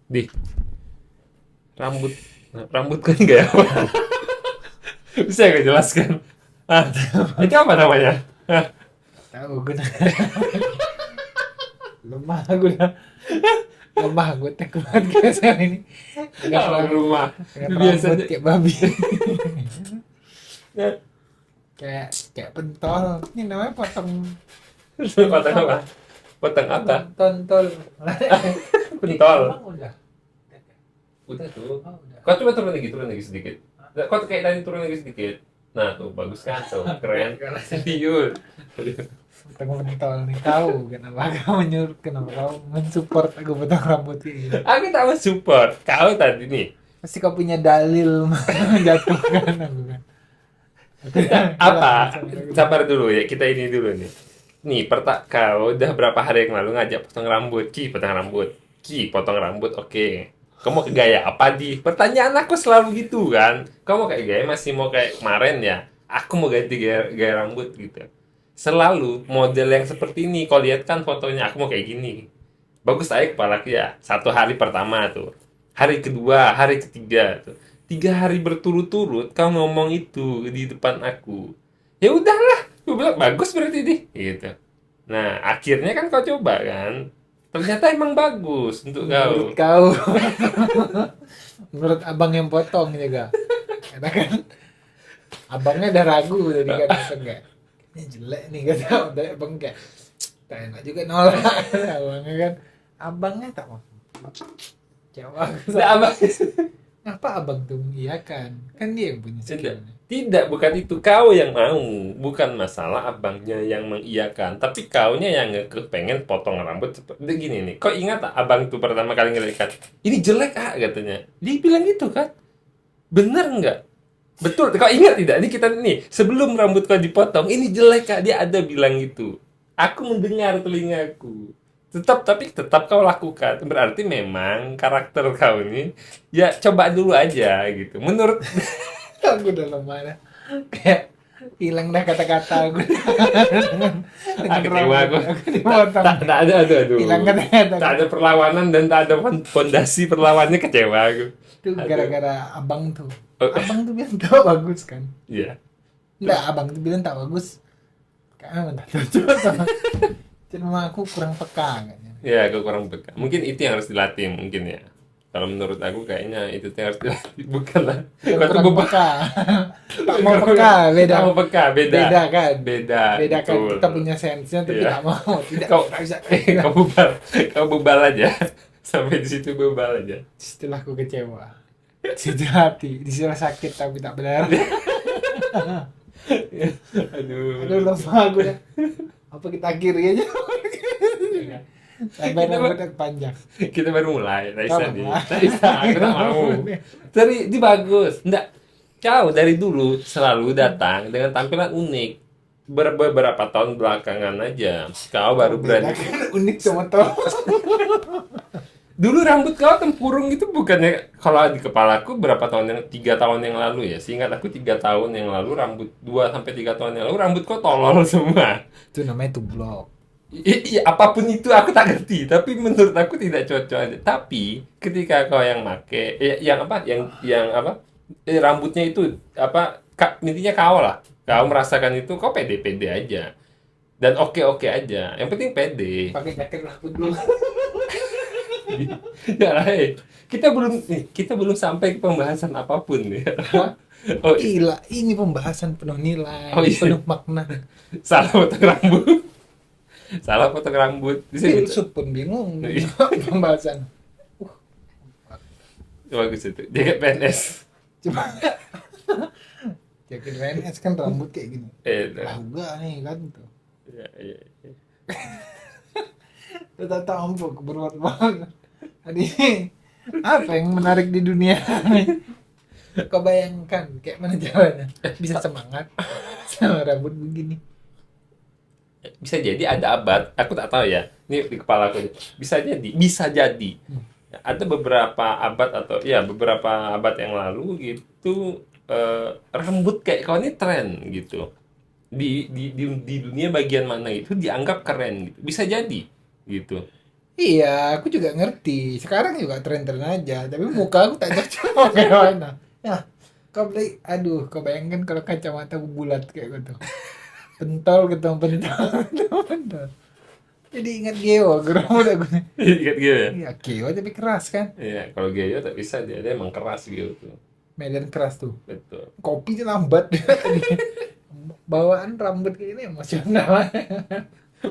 Di rambut rambut kan gaya apa? Bisa gak jelaskan? Ah, itu apa namanya? Ah, Tahu gue lemah gue dah. Lemah gue tekun banget kayak sekarang ini. Dengan oh, rambut, rumah. dengan rambut Biasanya kayak babi. ya, kayak kayak pentol. Ini namanya potong potong pentol. apa? Potong apa? Tontol. Pentol. Emang udah. Udah tuh. Oh, udah. Kau coba turun lagi sedikit. Kau kayak tadi turun lagi sedikit. Nah tuh bagus kan tuh, keren. Serius. Potong pentol nih, tahu kenapa kamu nyuruh, kenapa kamu mensupport aku potong rambut kayak gitu. Aku tak mau support. Kau tadi nih. Pasti kau punya dalil menjatuhkan aku kan. Apa? Sabar dulu ya, kita ini dulu nih. Nih, kau udah berapa hari yang lalu ngajak potong rambut? Potong rambut. Potong rambut, oke. Kamu mau ke gaya apa di? Pertanyaan aku selalu gitu kan. Kamu mau kayak gaya masih mau kayak kemarin ya? Aku mau ganti gaya rambut gitu. Selalu model yang seperti ini. Kau lihat kan fotonya, aku mau kayak gini. Bagus aja kepala ya. 1 hari pertama tuh. Hari kedua, hari ketiga tuh. 3 hari berturut-turut kau ngomong itu di depan aku. Ya udahlah, gue bilang bagus berarti deh, gitu. Nah, akhirnya kan kau coba kan. Ternyata emang bagus untuk Menurut kau. kau, menurut abang yang potong juga. Karena kan abangnya udah ragu tadi kan enggak. Ini jelek nih kata udah abang kayak tak enak juga nolak abangnya kan. Abangnya tak mau. Jawab. Tidak, abang. Apa abang tuh mengiyakan? Kan dia yang punya Tidak, skillnya. tidak, bukan itu. Kau yang mau. Bukan masalah abangnya yang mengiyakan. Tapi kaunya yang pengen potong rambut seperti gini nih. Kau ingat tak abang tuh pertama kali ngeliat, ini jelek ah katanya. Dia bilang gitu kan. Bener nggak? Betul, kau ingat tidak? Ini kita nih, sebelum rambut kau dipotong, ini jelek kak, dia ada bilang gitu. Aku mendengar telingaku. Tapi tetap kau lakukan. Berarti memang karakter kau ini, ya coba dulu aja gitu. Menurut, Aku udah lemah dah. Kayak hilang dah kata-kata aku dengan kecewa rambut aku. aku dipotong. Tak ada, aduh. Hilang kata-kata. Tak ada perlawanan dan tak ada fondasi perlawannya, kecewa aku. Itu Aduh. gara-gara abang tuh. Oh, Abang tuh bilang tak bagus kan. iya. Enggak, abang tuh bilang tak bagus. Kayaknya tak cocok sama. Cuma aku kurang peka kayaknya. Ya, aku kurang peka. Mungkin itu yang harus dilatih mungkin ya. Kalau menurut aku kayaknya itu yang harus dilatih. Bukan lah. Yang Kau tuh kurang peka. Tak mau peka, beda. Tak mau peka, beda. Beda kan? Beda. Beda kan, betul. kita punya sense-nya tapi Iya. tak mau. Tidak, Kau, tak bisa. kau bebal. Kau bebal aja. Sampai di situ bebal aja. Setelah aku kecewa. Di situ hati, di situ sakit tapi tak berdarah. Aduh. Aduh lemah aku dah. Apa kita akhiri aja? Sampai Kita rambutnya panjang. Kita baru mulai. Raisa Kamu nih. lah. Raisa, aku tak mau. Ini bagus. Enggak. Kau dari dulu selalu datang dengan tampilan unik. Beberapa tahun belakangan aja kau baru Beda berani. kan, unik sama tol. Dulu rambut kau tempurung itu bukannya, kalau di kepalaku berapa tahun 3 tahun yang lalu ya. Seingat aku 3 tahun yang lalu rambut 2 sampai 3 tahun yang lalu rambut kau tolol semua. Itu namanya tublok. Iya, apapun itu aku tak ngerti, tapi menurut aku tidak cocok aja. Tapi ketika kau yang make, yang apa, yang apa, rambutnya itu apa, intinya kau lah, kau merasakan itu, kau pede-pede aja dan oke-oke aja. Yang penting pede. Pakai jaket rambut dulu. Ya lah, kita belum sampai ke pembahasan apapun ya. Oh, Gila, ini pembahasan penuh nilai, Oh, iya. penuh makna. salah potong rambut. Salah potong rambut. Di sini Filsuf pun bingung Iya. pembahasan. bagus itu. Jaket PNS. Cuma jaket PNS kan rambut kayak gini. Lah enggak nih kan tuh. Ya, ya, ya. Kita tampuk berbuat banget. Tadi apa yang menarik di dunia? Kau bayangkan kayak mana jawabannya? Bisa semangat sama rambut begini. Bisa jadi ada abad, aku tak tahu ya. Ini di kepala aku. Bisa jadi. Ada beberapa abad atau ya beberapa abad yang lalu gitu, rambut kayak kau ini tren gitu. Di dunia bagian mana itu dianggap keren gitu. Bisa jadi gitu. Iya, aku juga ngerti. Sekarang juga tren-tren aja, tapi muka aku tak cocok kayak mana. Ya, kau beli, aduh, kau bayangkan kalau kacamata bulat kayak gitu. Pentol ketemu pentol, ketemu pentol. Jadi ingat Geo, rambut aku nih. Ingat Gio ya? Iya, Geo tapi keras kan. Iya, kalau Gio tak bisa dia emang keras gitu tuh. Medan keras tuh. Betul. Kopi lambat tadi. Bawaan rambut kayak ini emosional.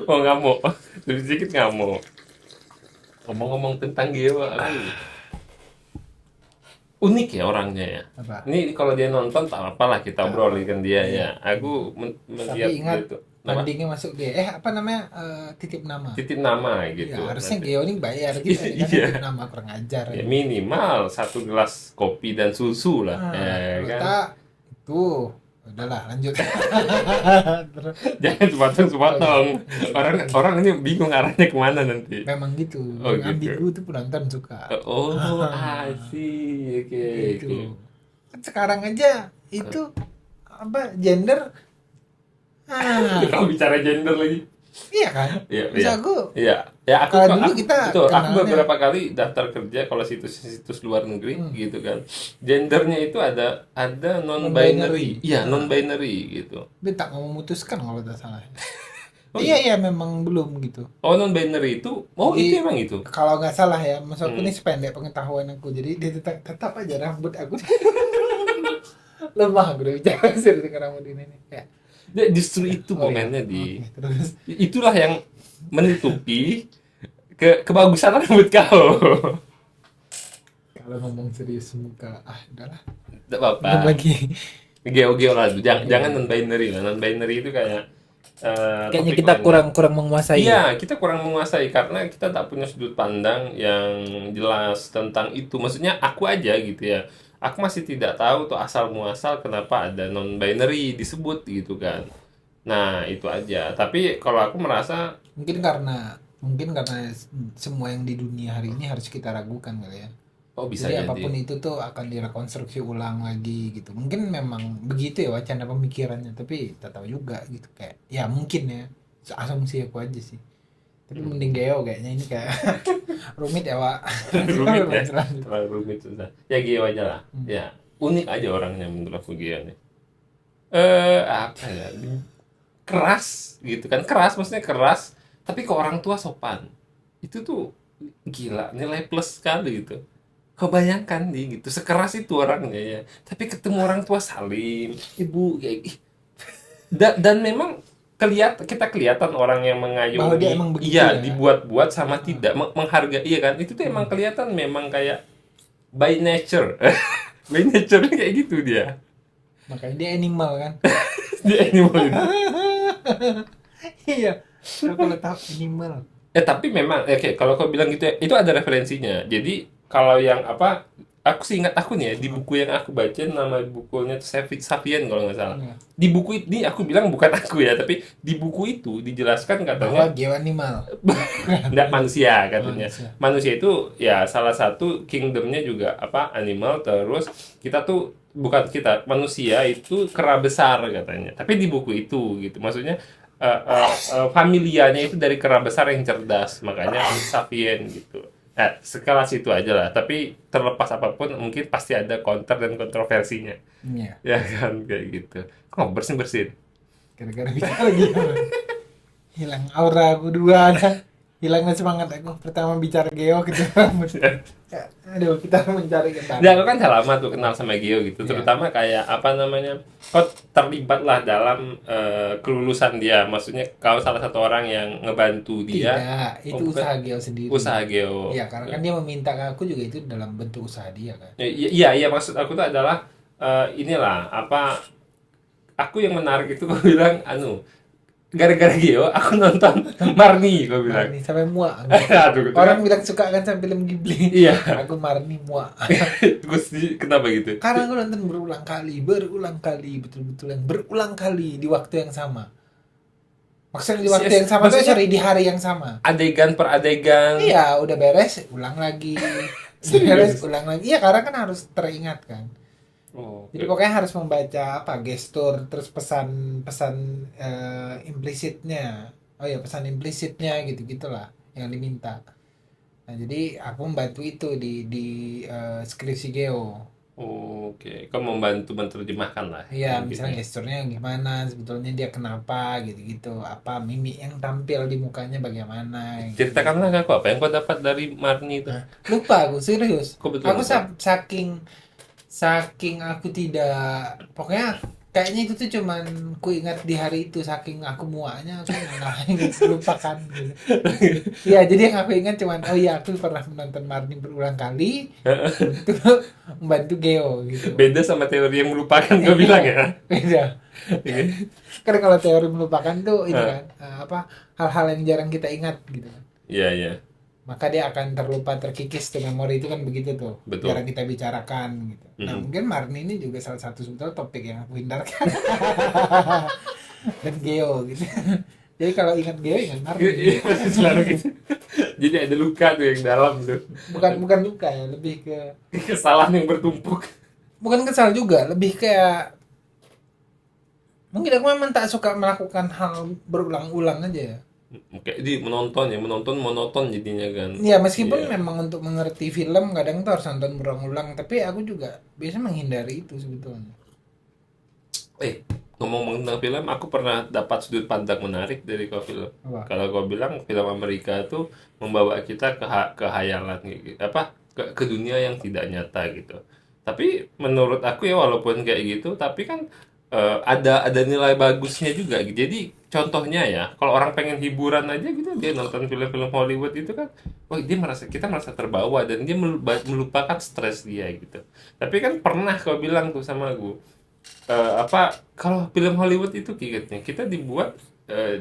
Oh ngamuk, lebih sedikit ngamuk. Ngomong-ngomong tentang Gio, aku unik ya orangnya ya. Apa? Ini kalau dia nonton tak apa-apa lah kita obrolin kan dia Iya. ya. Aku melihat Tapi ingat gitu. Nama tandingnya masuk Geo. Apa namanya? Titip nama. titip nama Iya, gitu. harusnya Nanti Geo ini bayar gitu kan iya. titip nama kurang ajar. Ya minimal 1 gelas kopi dan susu lah, ya Kalau kan. tak itu udahlah lanjut. Terus, Jangan sepotong-sepotong. Orang ini bingung arahnya kemana nanti. memang gitu. Oh Yang gitu. ambigu tuh penonton suka. Oh, asik. Oke, Gitu. oke. Kan sekarang aja itu apa gender Kalau bicara gender lagi. iya kan? Iya, Terus iya. aku Iya, ya aku kalau dulu kita betul, aku kenalnya beberapa kali daftar kerja kalau situs-situs luar negeri gitu kan. Gendernya itu ada non binary. non-binary. Iya, non binary gitu. dia tak mau memutuskan kalau tak salah. Oh, Iya iya memang belum gitu. oh non binary itu. Oh, Jadi itu emang itu. kalau nggak salah ya, maksudku ini sependek pengetahuan aku. Jadi dia tetap aja rambut aku lemah aku udah bicara serius dengan rambut ini nih. Ya. Justru itu Oh, iya. momennya di Oke, terus itulah yang menutupi kebagusan rambut kau. kalau ngomong serius muka udahlah. Tidak apa-apa. Belum lagi. Geo-geo lah, jangan Iya. jangan non binary lah. Non binary itu kayak Kayaknya topik kita lain. kurang menguasai. Iya, kita kurang menguasai karena kita tak punya sudut pandang yang jelas tentang itu. Maksudnya aku aja gitu ya. Aku masih tidak tahu tuh asal muasal kenapa ada non binary disebut gitu kan. Nah, itu aja. Tapi kalau aku merasa Mungkin karena semua yang di dunia hari ini harus kita ragukan kali ya. oh bisa Jadi jadi. apapun itu tuh akan direkonstruksi ulang lagi gitu. Mungkin memang begitu ya wacana pemikirannya, tapi tak tahu juga gitu kayak ya mungkin ya. Asumsi aku aja sih. Tapi mending Geo kayaknya ini kayak rumit ya, Wak. Rumit ya. Lanjut. Terlalu rumit susah. Ya Gio aja lah. Hmm. Ya, unik aja orangnya menurut aku Gio nih. Apa ya? Keras gitu kan. Keras maksudnya keras, tapi ke orang tua sopan. Itu tuh gila, nilai plus sekali gitu. Kau bayangkan nih gitu, sekeras itu orangnya ya. Tapi ketemu orang tua salim, ibu kayak ih. Dan memang kita kelihatan orang yang mengayomi. Bahwa dia emang begitu Iya, ya. dibuat-buat sama tidak menghargai, iya kan? Itu tuh emang kelihatan memang kayak by nature. By nature kayak gitu dia. Makanya dia animal kan. Dia animal itu. Iya. Kalau tahu animal. Tapi memang oke kalau kau bilang gitu ya, itu ada referensinya. Jadi kalau yang apa aku sih ingat aku nih ya di buku yang aku baca nama bukunya tuh Sapien kalau nggak salah. Iya. Di buku ini aku bilang bukan aku ya, tapi di buku itu dijelaskan Bahwa katanya Geo animal. enggak manusia katanya. Manusia. Manusia itu ya salah satu kingdomnya juga apa animal terus kita tuh bukan kita manusia itu kera besar katanya. Tapi di buku itu gitu. Maksudnya familianya itu dari kera besar yang cerdas, makanya sapien gitu. Nah, sekelas itu aja lah. Tapi terlepas apapun, mungkin pasti ada counter dan kontroversinya, Iya. ya kan kayak gitu. Kok bersin. Gara-gara bicara Geo. Hilang aura aku dua ada. Hilangnya semangat aku pertama bicara Geo kedua rambut. Ya, aduh kita mencari ketahuan. Ya, aku kan udah lama tuh kenal sama Gio gitu, Iya. terutama kayak apa namanya, kau terlibat lah dalam kelulusan dia. Maksudnya kau salah satu orang yang ngebantu dia. Tidak, itu Oh, bukan. usaha Geo sendiri. Usaha Gio. Iya, karena kan dia meminta ke aku juga itu dalam bentuk usaha dia kan. Iya, maksud aku tuh adalah inilah apa aku yang menarik itu kau bilang gara-gara Gio aku nonton Marni kau bilang. Marni sampai muak. Aduh, gitu Orang kan. bilang suka kan sama film Ghibli. Iya. Aku Marni muak. Kenapa gitu? Karena aku nonton berulang kali, betul-betul yang berulang kali di waktu yang sama. Maksudnya di waktu yang sama tuh Maksudnya- sorry di hari yang sama. Adegan per adegan. Iya, udah beres, ulang lagi. Udah beres, ulang lagi. Iya, karena kan harus teringat kan. Oh, Jadi pokoknya harus membaca apa gestur terus pesan-pesan implisitnya. Oh ya pesan implisitnya gitu gitulah yang diminta. Nah, jadi aku membantu itu di skripsi Geo. Oke, kau membantu menerjemahkan lah Iya, misalnya intinya. gesturnya gimana, sebetulnya dia kenapa gitu-gitu, apa mimik yang tampil di mukanya bagaimana gitu-gitu. Ceritakanlah ke aku apa yang kau dapat dari Marni itu. Nah, lupa aku serius. Kau betul Aku lupa. saking saking aku tidak, pokoknya kayaknya itu tuh cuman ku ingat di hari itu, saking aku muaknya aku malah ingat lupakan gitu. Iya, jadi yang aku ingat cuman oh iya aku pernah menonton Marni berulang kali untuk membantu Geo gitu. Beda sama teori yang melupakan kau Iya, bilang ya. beda. Ini. Kan kalau teori melupakan tuh ini Ah, kan apa, hal-hal yang jarang kita ingat gitu kan. iya iya, Maka dia akan terlupa, terkikis tuh memori itu kan begitu tuh. Jarang betul. kita bicarakan gitu. Nah, Mhm. mungkin Marni ini juga salah satu sebetulnya topik yang aku hindarkan. Dan Geo gitu. Jadi kalau ingat Geo ingat Iya, Marni. iya, selalu gitu. Jadi ada luka tuh yang dalam tuh. Bukan bukan luka ya, lebih ke Kesalahan yang bertumpuk. bukan kesal juga, lebih kayak mungkin aku memang tak suka melakukan hal berulang-ulang aja ya. Kayak di menonton ya, menonton monoton jadinya kan. Ya meskipun Iya. memang untuk mengerti film kadang tuh harus nonton berulang-ulang, tapi aku juga biasa menghindari itu sebetulnya. Ngomong tentang film, aku pernah dapat sudut pandang menarik dari kau film. Apa? Kalau kau bilang film Amerika itu membawa kita ke hayalan gitu, apa ke dunia yang tidak nyata gitu. Tapi menurut aku ya walaupun kayak gitu, tapi kan ada nilai bagusnya juga. Jadi contohnya ya, kalau orang pengen hiburan aja gitu, dia nonton film-film Hollywood itu kan, oh dia kita merasa terbawa dan dia melupakan stres dia gitu. Tapi kan pernah kau bilang tuh sama aku, apa kalau film Hollywood itu kayaknya kita dibuat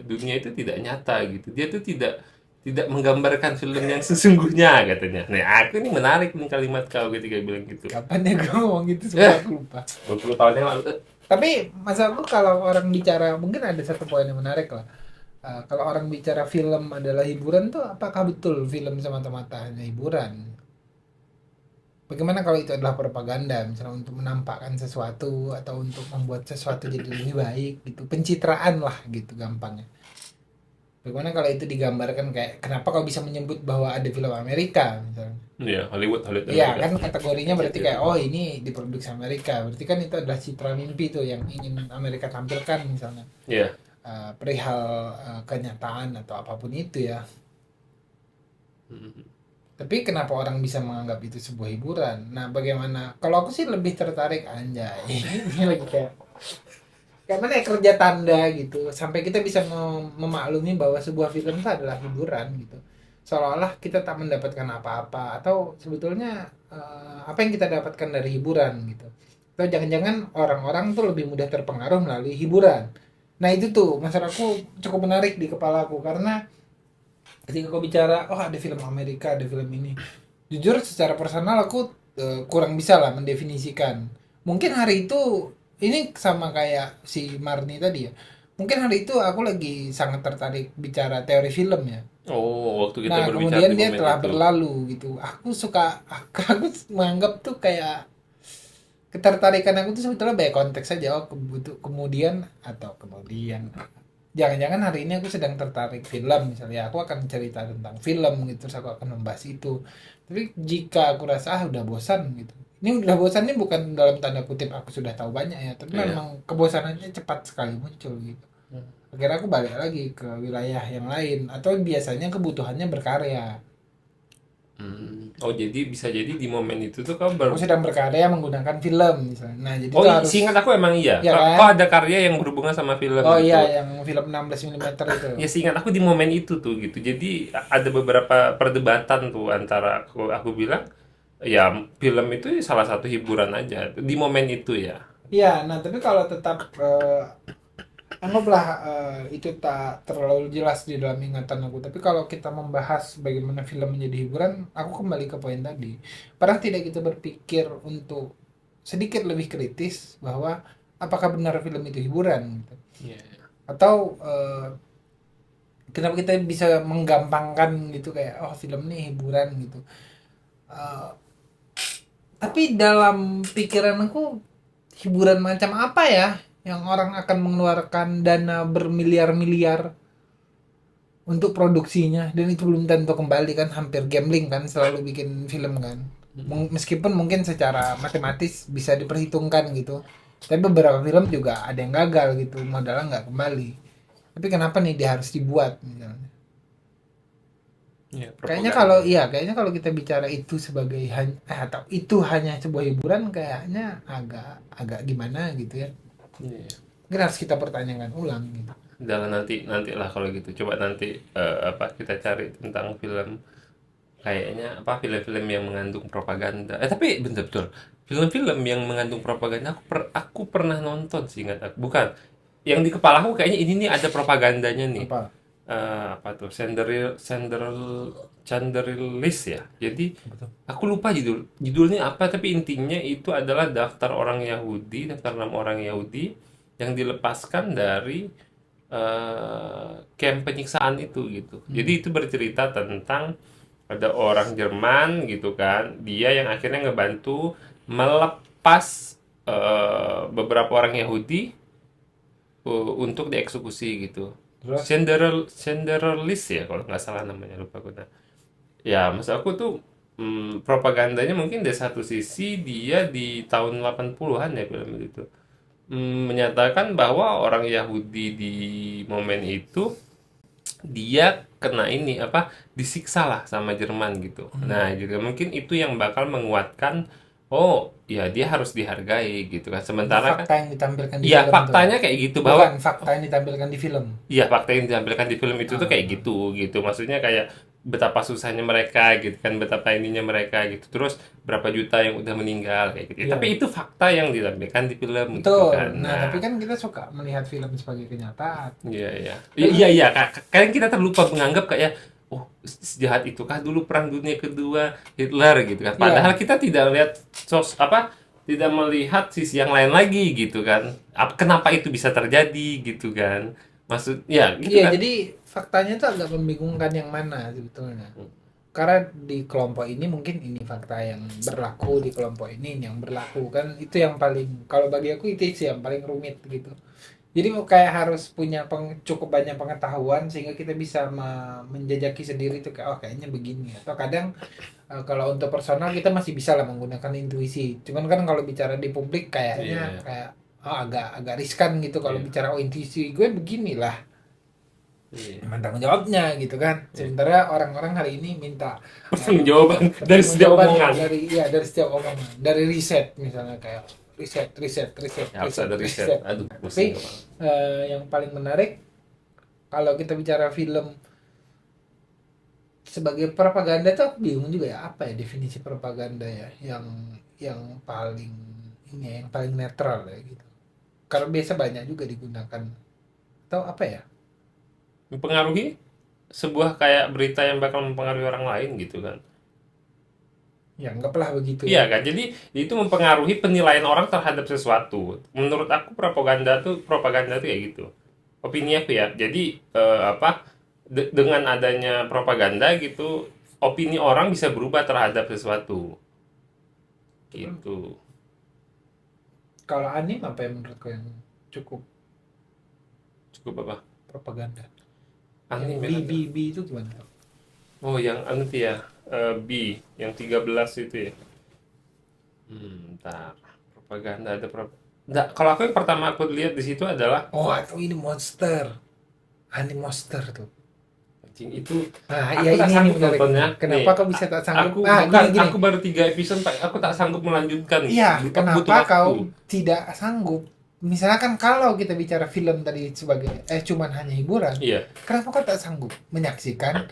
dunia itu tidak nyata gitu. Dia tuh tidak tidak menggambarkan film yang sesungguhnya katanya. Nah, aku ini menarik nih kalimat kau ketika bilang gitu. Kapan ya gue ngomong gitu Eh, sumpah aku lupa. 20 tahun yang lalu. Tapi masalahku kalau orang bicara mungkin ada satu poin yang menarik lah. Kalau orang bicara film adalah hiburan tuh apakah betul film semata-mata hanya hiburan? Bagaimana kalau itu adalah propaganda, misalnya untuk menampakkan sesuatu atau untuk membuat sesuatu jadi lebih baik gitu, pencitraan lah gitu gampangnya. Bagaimana kalau itu digambarkan kayak kenapa kau bisa menyebut bahwa ada film Amerika misalnya? Iya, Hollywood, Hollywood Iya Amerika. kan kategorinya berarti Gitu. kayak oh ini diproduksi Amerika, berarti kan itu adalah citra mimpi tuh yang ingin Amerika tampilkan misalnya. Iya. Perihal kenyataan atau apapun itu ya. Mm. Tapi kenapa orang bisa menganggap itu sebuah hiburan? Nah, bagaimana? Kalau aku sih lebih tertarik anjay. Ini lagi kayak mana ya, kerja tanda gitu. Sampai kita bisa memaklumi bahwa sebuah film itu adalah hiburan gitu. Seolah-olah kita tak mendapatkan apa-apa atau sebetulnya apa yang kita dapatkan dari hiburan gitu. Atau jangan-jangan orang-orang tuh lebih mudah terpengaruh melalui hiburan. Nah, itu tuh masalahku cukup menarik di kepala aku karena ketika kau bicara oh ada film Amerika ada film ini, jujur secara personal aku kurang bisa lah mendefinisikan. Mungkin hari itu ini sama kayak si Marni tadi ya, mungkin hari itu aku lagi sangat tertarik bicara teori film ya. Oh, waktu kita Nah berbicara kemudian di dia momen telah itu. berlalu gitu, aku suka aku menganggap tuh kayak ketertarikan aku tuh sebetulnya banyak konteks saja. Oh kemudian atau kemudian jangan-jangan hari ini aku sedang tertarik film misalnya aku akan cerita tentang film gitu terus aku akan membahas itu. Tapi jika aku rasa udah bosan gitu, ini udah bosan ini bukan dalam tanda kutip aku sudah tahu banyak ya, tapi Iya. memang kebosanannya cepat sekali muncul gitu. Akhirnya aku balik lagi ke wilayah yang lain atau biasanya kebutuhannya berkarya. Oh, jadi bisa jadi di momen itu tuh kau Aku sedang berkarya menggunakan film misalnya, nah jadi Oh, itu harus seingat aku emang iya. ya kan. Kok ada karya yang berhubungan sama film Oh gitu. iya yang film 16 milimeter itu. Ya seingat aku di momen itu tuh gitu. Jadi ada beberapa perdebatan tuh antara aku bilang ya film itu salah satu hiburan aja di momen itu ya. Iya, nah tapi kalau tetap anggaplah itu tak terlalu jelas di dalam ingatan aku. Tapi kalau kita membahas bagaimana film menjadi hiburan, aku kembali ke poin tadi. Pernah tidak kita berpikir untuk sedikit lebih kritis bahwa apakah benar film itu hiburan gitu? Iya. Atau kenapa kita bisa menggampangkan gitu kayak oh film ini hiburan gitu. Eh, tapi dalam pikiran aku hiburan macam apa ya yang orang akan mengeluarkan dana bermiliar-miliar untuk produksinya, dan itu belum tentu kembali kan, hampir gambling kan selalu bikin film kan. Meskipun mungkin secara matematis bisa diperhitungkan gitu, tapi beberapa film juga ada yang gagal gitu, modalnya nggak kembali. Tapi kenapa nih dia harus dibuat misalnya? Ya, Kayaknya propaganda. kalau iya, kayaknya kalau kita bicara itu sebagai atau itu hanya sebuah hiburan, kayaknya agak agak gimana gitu ya. Iya. Mungkin harus kita pertanyakan ulang gitu. Jangan nantilah kalau gitu. Coba nanti apa kita cari tentang film kayaknya apa film-film yang mengandung propaganda. Tapi bener betul. Film-film yang mengandung propaganda aku pernah nonton sih ingat aku. Bukan. Yang di kepala aku kayaknya ini nih ada propagandanya nih. Apa? Apa tuh? Chandeliers ya. Jadi aku lupa judulnya apa tapi intinya itu adalah daftar orang Yahudi, daftar nama orang Yahudi yang dilepaskan dari camp penyiksaan itu gitu. Jadi itu bercerita tentang ada orang Jerman gitu kan, dia yang akhirnya ngebantu melepas beberapa orang Yahudi untuk dieksekusi gitu. Terus Chandeliers ya kalau nggak salah namanya, lupa gue. Nah, ya maksud aku tuh propagandanya mungkin dari satu sisi dia di tahun 80-an ya film itu. Menyatakan bahwa orang Yahudi di momen itu dia kena ini apa disiksa lah sama Jerman gitu. Nah, juga mungkin itu yang bakal menguatkan oh ya dia harus dihargai gitu kan. ini Sementara kan fakta yang ditampilkan di iya film tuh. faktanya kayak gitu Bukan bahwa fakta yang ditampilkan di film. iya fakta yang ditampilkan di film itu tuh kayak Ah, gitu gitu. Maksudnya kayak betapa susahnya mereka gitu kan, betapa ininya mereka gitu. Terus berapa juta yang udah meninggal kayak gitu. Tapi iya. itu fakta yang ditampilkan di film gitu Betul. kan. Nah, tapi Nah, kan kita suka melihat film sebagai kenyataan. iya iya. Iya Kan iya iya. Kadang kita terlupa menganggap kayak oh sejahat itukah dulu Perang Dunia Kedua Hitler gitu kan. Padahal iya. kita tidak lihat apa tidak melihat sisi yang lain lagi gitu kan. Kenapa itu bisa terjadi gitu kan. Maksud ya gitu Iya, kan. jadi faktanya itu agak membingungkan yang mana sebetulnya. Karena di kelompok ini mungkin ini fakta yang berlaku, di kelompok ini yang berlaku kan, itu yang paling, kalau bagi aku itu sih yang paling rumit gitu. Jadi kayak harus punya cukup banyak pengetahuan sehingga kita bisa menjajaki sendiri tuh kayak oh kayaknya begini. Atau kadang kalau untuk personal kita masih bisa lah menggunakan intuisi. Cuman kan kalau bicara di publik kayaknya Iya. kayak oh, agak agak riskan gitu kalau Iya. bicara oh intuisi gue beginilah. Iya. Emang tanggung jawabnya gitu kan. Iya. Sementara orang-orang hari ini minta Jawaban dari setiap pertanggungjawaban omongan. dari ya dari setiap omongan, dari riset misalnya kayak riset riset riset Ya, harus riset ada riset. riset. Aduh, Tapi pusing kepala. yang paling menarik kalau kita bicara film sebagai propaganda tuh aku bingung juga ya apa ya definisi propaganda ya yang paling ini ya, yang paling netral ya gitu. Karena biasa banyak juga digunakan atau apa ya? Mempengaruhi sebuah kayak berita yang bakal mempengaruhi orang lain gitu kan. Ya anggaplah begitu Iya ya. kan, jadi itu mempengaruhi penilaian orang terhadap sesuatu. Menurut aku propaganda tuh kayak gitu. Opini aku ya. Jadi apa dengan adanya propaganda gitu, opini orang bisa berubah terhadap sesuatu. Gitu. Kalau anim apa yang menurut kau yang cukup Cukup apa? propaganda? Yang Anime B kan? B B itu gimana? Oh, yang nanti ya. B, yang 13 itu ya. Entar. Propaganda ada Nggak, kalau aku yang pertama aku lihat di situ adalah Oh, atau ini monster. Anime monster tuh. anjing itu Nah, aku ya tak ini sanggup menarik. nontonnya. Kenapa Nih, kau bisa tak sanggup? aku Ah, bukan gini gini. aku baru 3 episode Pak. Aku tak sanggup melanjutkan. Iya, Aku butuh kenapa waktu. kau tidak sanggup? Misalnya kan kalau kita bicara film tadi sebagai cuman hanya hiburan, Iya, kenapa kau tak sanggup menyaksikan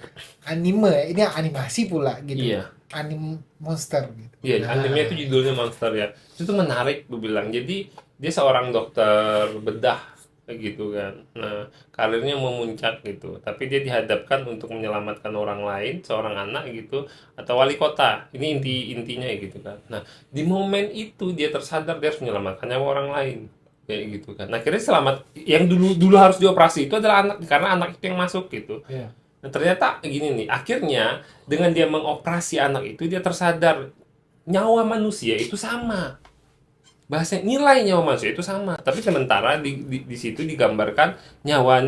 anime? Ini animasi pula gitu. iya. Anime monster gitu. Iya, animenya Nah, itu judulnya Monster ya. Itu tuh menarik gue bilang. Jadi dia seorang dokter bedah kayak gitu kan. Nah, karirnya memuncak gitu. Tapi dia dihadapkan untuk menyelamatkan orang lain, seorang anak gitu, atau wali kota. Ini intinya ya gitu kan. Nah, di momen itu dia tersadar dia harus menyelamatkan nyawa orang lain. Kayak gitu kan. Nah, akhirnya selamat yang dulu dulu harus dioperasi itu adalah anak karena anak itu yang masuk gitu. iya. Nah, ternyata gini nih, akhirnya dengan dia mengoperasi anak itu dia tersadar nyawa manusia itu sama. Bahasa nilai nyawa manusia itu sama, tapi sementara di situ digambarkan nyawa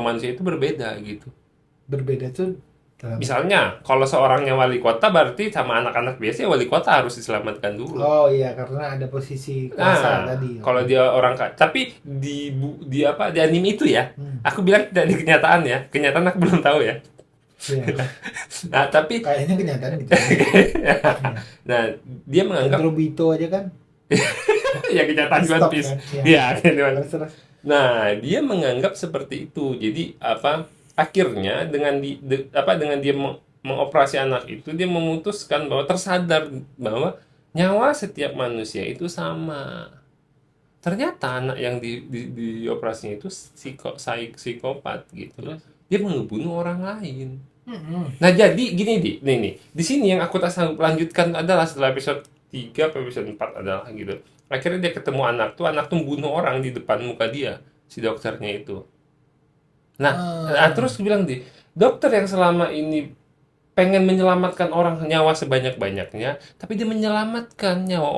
manusia itu berbeda gitu. berbeda tuh dalam. Misalnya, kalau seorangnya wali kota berarti sama anak-anak biasa ya wali kota harus diselamatkan dulu. Oh iya, karena ada posisi kuasa Nah, tadi. kalau Oke. dia orang tapi di apa di anime itu ya, Hmm. aku bilang tidak di kenyataan ya. Kenyataan aku belum tahu ya. Iya. Nah, tapi Kayaknya kenyataan gitu. Iya. nah dia menganggap Dendrobito aja kan. ya kenyataan One Stop Piece. kan. Iya. Iya, kenyataan. Terus. Nah, dia menganggap seperti itu. Jadi apa? Akhirnya dengan dia mengoperasi anak itu, dia memutuskan bahwa tersadar bahwa nyawa setiap manusia itu sama. Ternyata anak yang di operasinya itu psikopat gitu. Dia membunuh orang lain. Mm-mm. Nah, jadi gini nih, di sini yang aku tak sanggup lanjutkan adalah setelah episode 3 atau episode 4 adalah gitu. Akhirnya dia ketemu anak tuh bunuh orang di depan muka dia, si dokternya itu. Terus bilang dokter yang selama ini pengen menyelamatkan orang nyawa sebanyak-banyaknya, tapi dia menyelamatkan nyawa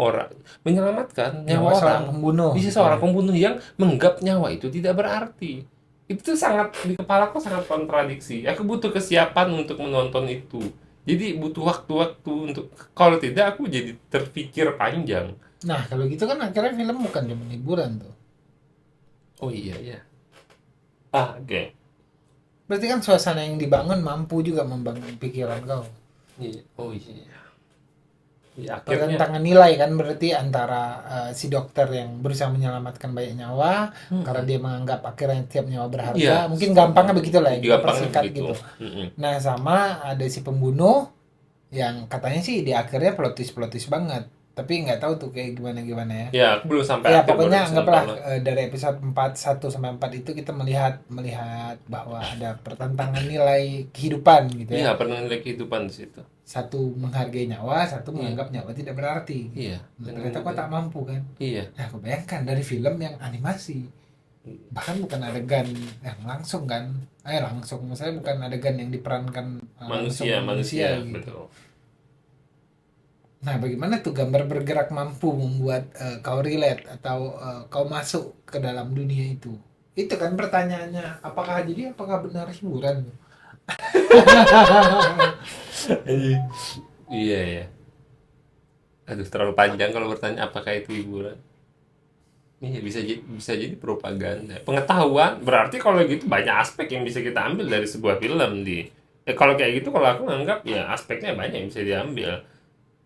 Nyawa orang. seorang pembunuh. Bisa gitu seorang ya. pembunuh yang menganggap nyawa itu tidak berarti. Itu sangat di kepalaku sangat kontradiksi. Aku butuh kesiapan untuk menonton itu. Jadi butuh waktu-waktu untuk kalau tidak aku jadi terpikir panjang. Nah, kalau gitu kan akhirnya film bukan cuma hiburan tuh. Oh iya ya. Oke. Berarti kan suasana yang dibangun mampu juga membangun pikiran kau. Iya. Oh iya. Ya, akhirnya Pertentangan nilai kan berarti antara si dokter yang berusaha menyelamatkan banyak nyawa karena dia menganggap akhirnya tiap nyawa berharga. Iya, Mungkin gampangnya begitu lah ya, kita gampangnya persingkat begitu. gitu. Mm-mm. Nah, sama ada si pembunuh yang katanya sih di akhirnya plot twist banget. Tapi nggak tahu tuh kayak gimana ya. Ya, aku belum sampai Ya akhir, baru pokoknya bisa anggaplah nonton lah. dari episode 4 1 sampai 4 itu kita melihat bahwa ada pertentangan nilai kehidupan gitu Iya, ya. pernah nilai kehidupan di situ. Satu menghargai nyawa, satu Iya. menganggap nyawa tidak berarti. Iya. Nah, ternyata kok tak mampu kan. Iya. Nah, aku bayangkan dari film yang animasi, bahkan bukan adegan yang langsung kan, langsung, maksudnya bukan adegan yang diperankan langsung Manusia, gitu. betul. Nah, bagaimana tuh gambar bergerak mampu membuat kau relate atau kau masuk ke dalam dunia itu? Itu kan pertanyaannya, apakah benar hiburan? Iya ya. Aduh, terlalu panjang kalau bertanya apakah itu hiburan. Iya, bisa jadi propaganda. Pengetahuan berarti kalau gitu banyak aspek yang bisa kita ambil dari sebuah film kalau kayak gitu kalau aku nganggap ya aspeknya banyak yang bisa diambil.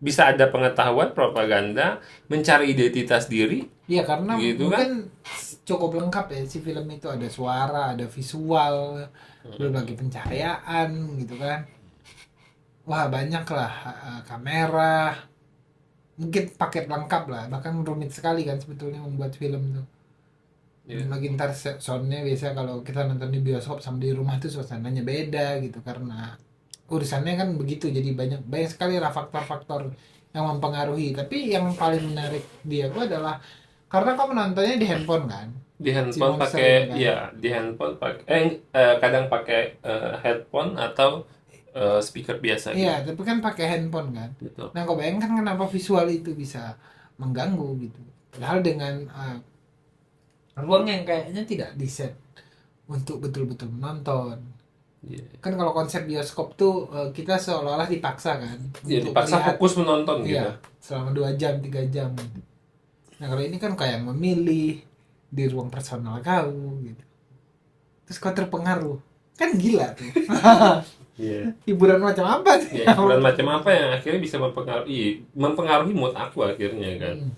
Bisa ada pengetahuan, propaganda, mencari identitas diri, Iya, karena gitu kan? mungkin cukup lengkap ya si film itu, ada suara, ada visual, belum lagi pencahayaan gitu kan. Wah, banyak lah kamera. Mungkin paket lengkap lah, bahkan rumit sekali kan sebetulnya membuat film tuh. Iya. Lagi ntar soundnya biasa kalau kita nonton di bioskop sama di rumah tuh suasananya beda gitu karena urusannya kan begitu, jadi banyak banyak sekali lah faktor-faktor yang mempengaruhi. Tapi yang paling menarik dia gua adalah karena kau menontonnya di handphone kan, Di si handphone Monster pakai ini kan. ya, di handphone pakai kadang pakai headphone atau speaker biasa gitu. Iya, tapi kan pakai handphone kan. Gitu. Nah, kau bayangkan kenapa visual itu bisa mengganggu gitu. Padahal dengan ruang yang kayaknya tidak diset untuk betul-betul menonton. Iya. Kan kalau konsep bioskop tuh kita seolah-olah dipaksa kan Ya, untuk dipaksa melihat, fokus menonton gitu. iya, selama 2 jam 3 jam gitu. Nah, kalau ini kan kayak memilih di ruang personal kau gitu, terus kau terpengaruh, kan gila tuh. Iya. Hiburan macam apa tuh? Ya, hiburan macam apa yang akhirnya bisa mempengaruhi mood aku akhirnya kan. Hmm.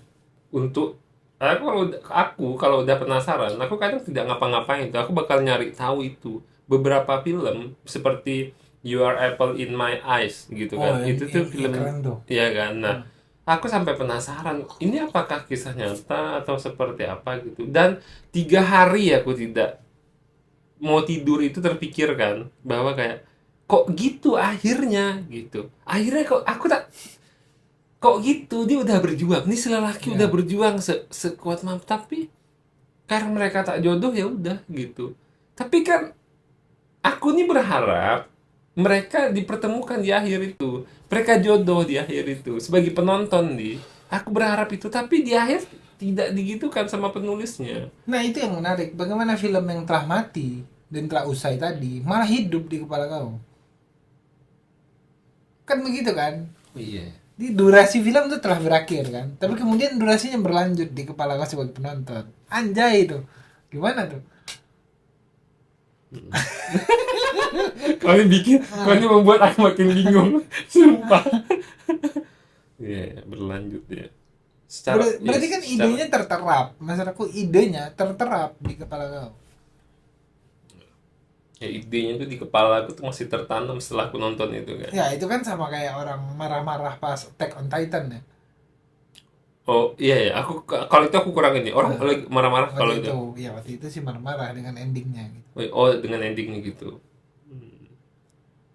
Untuk kalau udah penasaran, aku kadang tidak ngapa-ngapain tuh. Aku bakal nyari tahu itu. Beberapa film seperti You Are Apple in My Eyes gitu kan. Itu tuh film, keren tuh. ya kan. Nah, aku sampai penasaran, ini apakah kisah nyata atau seperti apa gitu. Dan 3 hari aku tidak mau tidur itu terpikirkan bahwa kayak kok gitu akhirnya gitu. Akhirnya kok gitu, dia udah berjuang, nih si lelaki Ya. udah berjuang sekuat mampu, tapi karena mereka tak jodoh ya udah gitu. Tapi kan aku nih berharap mereka dipertemukan di akhir itu, mereka jodoh di akhir itu. Sebagai penonton aku berharap itu, tapi di akhir tidak digitukan sama penulisnya. Nah, itu yang menarik. Bagaimana film yang telah mati dan telah usai tadi malah hidup di kepala kau. Kan begitu kan? Oh, iya. Di durasi film itu telah berakhir kan, tapi kemudian durasinya berlanjut di kepala kau sebagai penonton. Anjay itu. Gimana tuh? Kau ini membuat aku makin bingung. Sumpah. Iya, berlanjut ya. Berarti kan idenya terterap. Masalahku idenya terterap di kepala kau. Ya, idenya tuh di kepala aku tuh masih tertanam setelah aku nonton itu kan. Ya itu kan sama kayak orang marah-marah pas Attack on Titan ya. Oh iya ya, kalau itu aku kurang ini. Orang lagi marah-marah kalau Waktu itu. itu, ya waktu itu sih marah-marah dengan endingnya gitu. Oh, dengan endingnya gitu.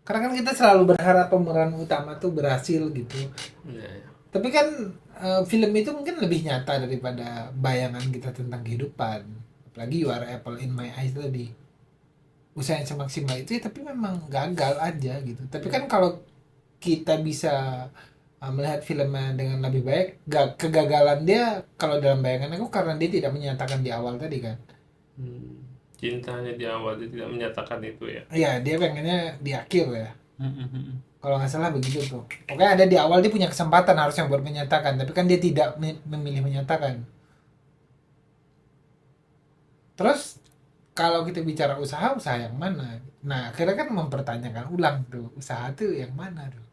Karena kan kita selalu berharap pemeran utama tuh berhasil gitu. Iya, ya. Tapi kan film itu mungkin lebih nyata daripada bayangan kita tentang kehidupan. Apalagi You Are Apple in My Eyes tadi. Usahain semaksimal itu ya, tapi memang gagal aja gitu. Tapi kan kalau kita bisa melihat filmnya dengan lebih baik, kegagalan dia kalau dalam bayangan aku karena dia tidak menyatakan di awal tadi kan. Cintanya di awal dia tidak menyatakan itu ya. Iya, dia pengennya di akhir ya. Kalau nggak salah begitu tuh. Pokoknya ada di awal dia punya kesempatan harusnya buat menyatakan, tapi kan dia tidak memilih menyatakan. Terus kalau kita bicara usaha yang mana? Nah, akhirnya kan mempertanyakan ulang tuh, usaha tuh yang mana tuh?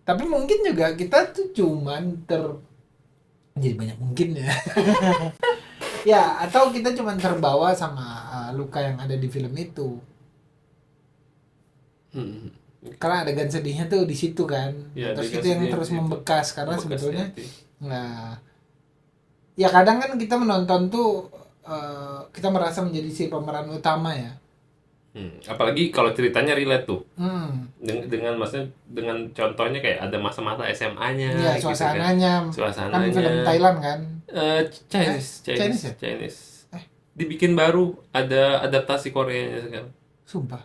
Tapi mungkin juga kita tuh cuman jadi banyak mungkin ya. Ya, atau kita cuman terbawa sama luka yang ada di film itu. Hmm. Karena adegan sedihnya tuh di situ kan. Ya, Terus adegan itu yang sedihnya terus di situ. membekas karena Bekas sebetulnya hati. nah ya kadang kan kita menonton tuh kita merasa menjadi si pemeran utama ya. Apalagi kalau ceritanya relate tuh. Hmm. Dengan maksudnya dengan contohnya kayak ada masa-masa SMA-nya Ya, gitu kan. suasananya. Kan film Thailand kan. Chinese. Chinese ya? Dibikin baru, ada adaptasi Koreanya sekarang. Sumpah.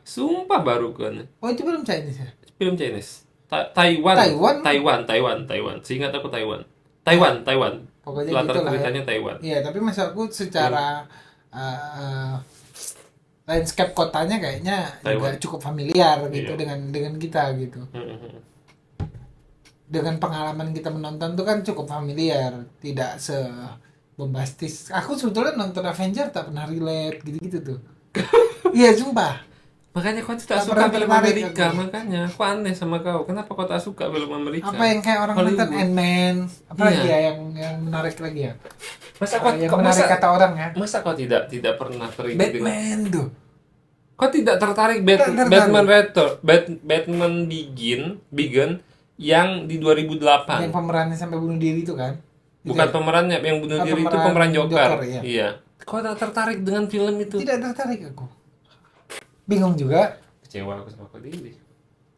Baru kan. Oh, itu film Chinese ya? Film Chinese. Taiwan. Seingat aku Taiwan. Pokoknya Latar gitulah ceritanya ya. Taiwan. Iya, tapi maksudku secara landscape kotanya kayaknya juga Taiwan. cukup familiar gitu Iya. dengan kita gitu. Dengan pengalaman kita menonton tuh kan cukup familiar, tidak bombastis. Aku sebetulnya nonton Avenger tak pernah relate gitu-gitu tuh. Iya, sumpah. Makanya kau tidak Tak suka pernah film tertarik Amerika, aku. makanya aku aneh sama kau. Kenapa kau tak suka film Amerika? Apa yang kayak orang Hollywood. nonton Ant-Man, apa Iya. lagi ya yang menarik lagi ya? Masa kau Yang menarik kata orang ya. masa kau tidak pernah tertarik dengan Batman tuh. kau tidak tertarik Tak tertarik. Batman Begin yang di 2008. Yang pemerannya sampai bunuh diri itu kan? Bukan Itu ya? pemerannya yang bunuh diri itu pemeran pemeran Joker. Joker, iya. Iya. Kau tak tertarik dengan film itu? Tidak tertarik aku. Bingung juga. Kecewa aku sama kau diri.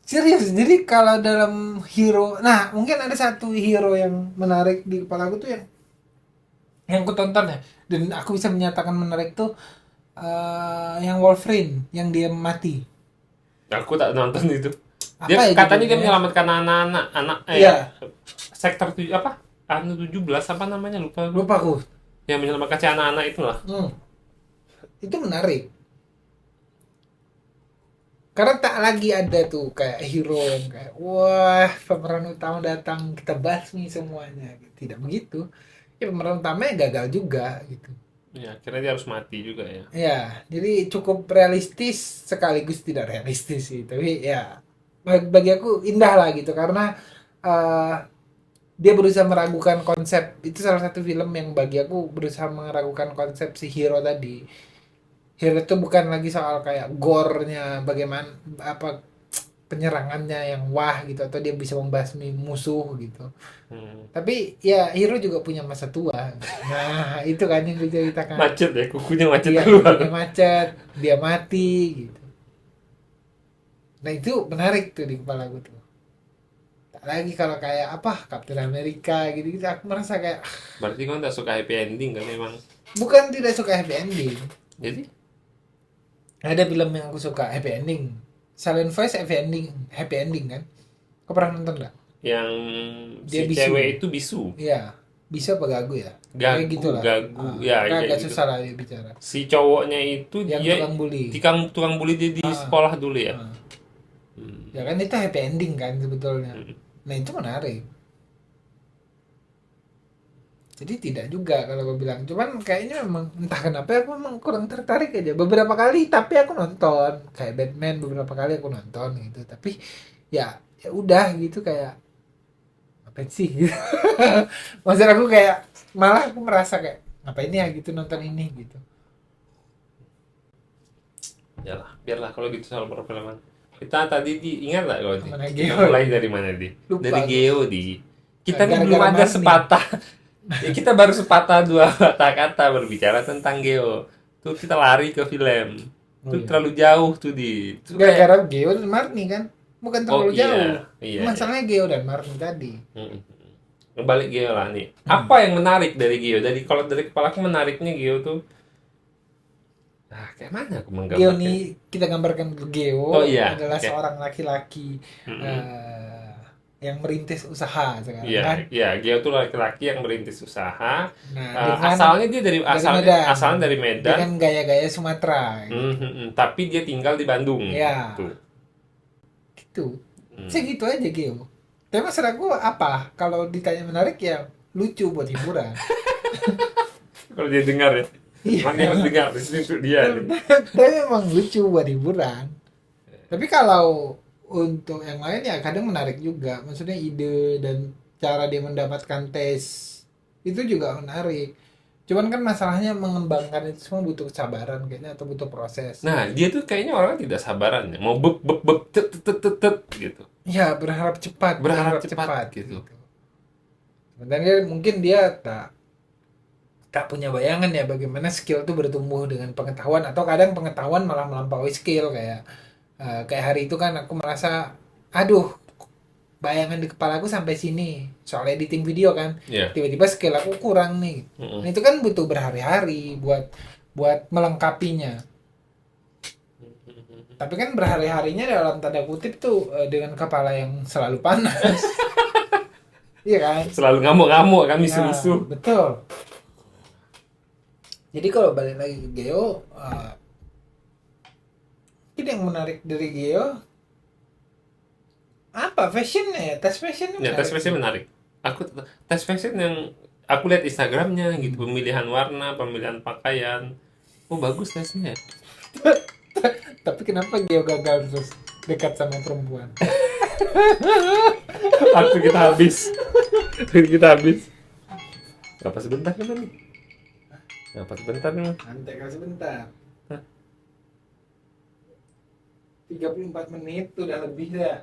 Serius, jadi kalau dalam hero, nah mungkin ada satu hero yang menarik di kepala aku tuh yang aku tonton ya, dan aku bisa menyatakan menarik tuh yang Wolverine, yang dia mati. Aku tak nonton itu. Apa Dia ya katanya dia judulnya? menyelamatkan anak Iya. sektor 7 apa? Anu 17 apa namanya lupa aku. Lupa aku. Yang menyelamatkan si anak-anak itulah. Itu menarik. Karena tak lagi ada tuh kayak hero yang kayak wah pemeran utama datang kita basmi semuanya. Tidak begitu. Ya pemeran utamanya gagal juga gitu. Ya, akhirnya dia harus mati juga ya. Ya, jadi cukup realistis sekaligus tidak realistis sih. Tapi ya bagi aku indah lah gitu karena dia berusaha meragukan konsep. Itu salah satu film yang bagi aku berusaha meragukan konsep si hero tadi. Hero itu bukan lagi soal kayak gore-nya bagaimana apa penyerangannya yang wah gitu atau dia bisa membasmi musuh gitu. Tapi ya hero juga punya masa tua. Nah, itu kan yang diceritakan. Macet ya, kukunya macet Iya, keluar. dia macet, dia mati gitu. Nah, itu menarik tuh di kepala gue tuh. Tak lagi kalau kayak apa Captain America gitu, aku merasa kayak Berarti kau tak suka happy ending kan memang. bukan tidak suka happy ending. Jadi Ada film yang aku suka happy ending. Silent Voice happy ending kan? Kau pernah nonton nggak? yang Dia si bisu. cewek itu bisu. Iya. bisa apa gagu ya? Gagu, Kayak gitu lah. gagu, ya, Kayak kayak agak gitu. susah lah dia bicara. Si cowoknya itu Yang dia tukang bully. tukang bully dia di Ah. sekolah dulu ya. Nah, ya kan itu happy ending kan sebetulnya. Hmm. Nah itu menarik. Jadi tidak juga kalau gue bilang. Cuman kayaknya memang entah kenapa aku memang kurang tertarik aja. Beberapa kali tapi aku nonton kayak Batman beberapa kali aku nonton gitu. Tapi ya udah gitu kayak apa sih? Gitu. Maksud aku kayak malah aku merasa kayak ngapain ya gitu nonton ini gitu. Yalah, biarlah kalau gitu soal perfilman. Kita tadi ingat nggak kalau Mana kita Geo? mulai dari mana di? Lupa Dari aku. Geo di. Kita nih Gara-gara belum ada Marni. sepatah. Ya, kita baru sepatah dua kata-kata berbicara tentang Geo. Tuh kita lari ke film. Oh, Tuh iya. terlalu jauh tuh di. Tuh kayak- Gara-gara Geo dan Marni kan. Bukan terlalu iya, jauh. iya, Masalahnya Geo dan Marni tadi. Balik Geo lah nih. Apa yang menarik dari Geo? Kalau dari kepala aku menariknya Geo tuh. Kayak mana aku Geo menggambarkan? nih kita gambarkan ke Geo Oh, iya. adalah Oke. seorang laki-laki yang merintis usaha sekarang Iya, kan. iya, Geo tuh laki-laki yang merintis usaha. Nah, Asalnya dia dari Medan. asalnya dari Medan. Dengan gaya-gaya Sumatera gitu. Tapi dia tinggal di Bandung. Iya. Tuh. Gitu. Segitu aja Geo. Tapi maksud aku apa? Kalau ditanya menarik ya lucu buat hiburan. Kalau dia dengar ya. Iya. Emang dia harus dengar di sini untuk dia nih. Tapi memang lucu buat hiburan. Tapi kalau untuk yang lain ya kadang menarik juga. Maksudnya ide dan cara dia mendapatkan tes itu juga menarik. Cuman kan masalahnya mengembangkan itu semua butuh kesabaran kayaknya atau butuh proses. Nah, dia tuh kayaknya orangnya tidak sabaran ya. Mau beb beb beb tet gitu. Ya berharap cepat, Berharap cepat, gitu. Sebenarnya mungkin dia tak punya bayangan ya bagaimana skill itu bertumbuh dengan pengetahuan atau kadang pengetahuan malah melampaui skill kayak hari itu kan aku merasa aduh bayangan di kepala aku sampai sini soal editing video kan Iya. tiba-tiba skill aku kurang nih. Nah, itu kan butuh berhari-hari buat melengkapinya. Tapi kan berhari-harinya dalam tanda kutip tuh dengan kepala yang selalu panas. Iya kan? Selalu ngamuk-ngamuk kan Ya, misu-misu. betul. Jadi kalau balik lagi ke Geo, mungkin yang menarik dari Geo apa fashionnya ya? Tes fashionnya Ya, tes fashion menarik. Tes fashion yang aku lihat Instagramnya gitu, pemilihan warna, pemilihan pakaian. Oh, bagus tesnya. Tapi kenapa Geo gagal terus dekat sama perempuan? Waktu kita habis. Apa sebentar kan nih? Apa sebentar nih? Nanti kalau sebentar. 34 menit udah lebih dah.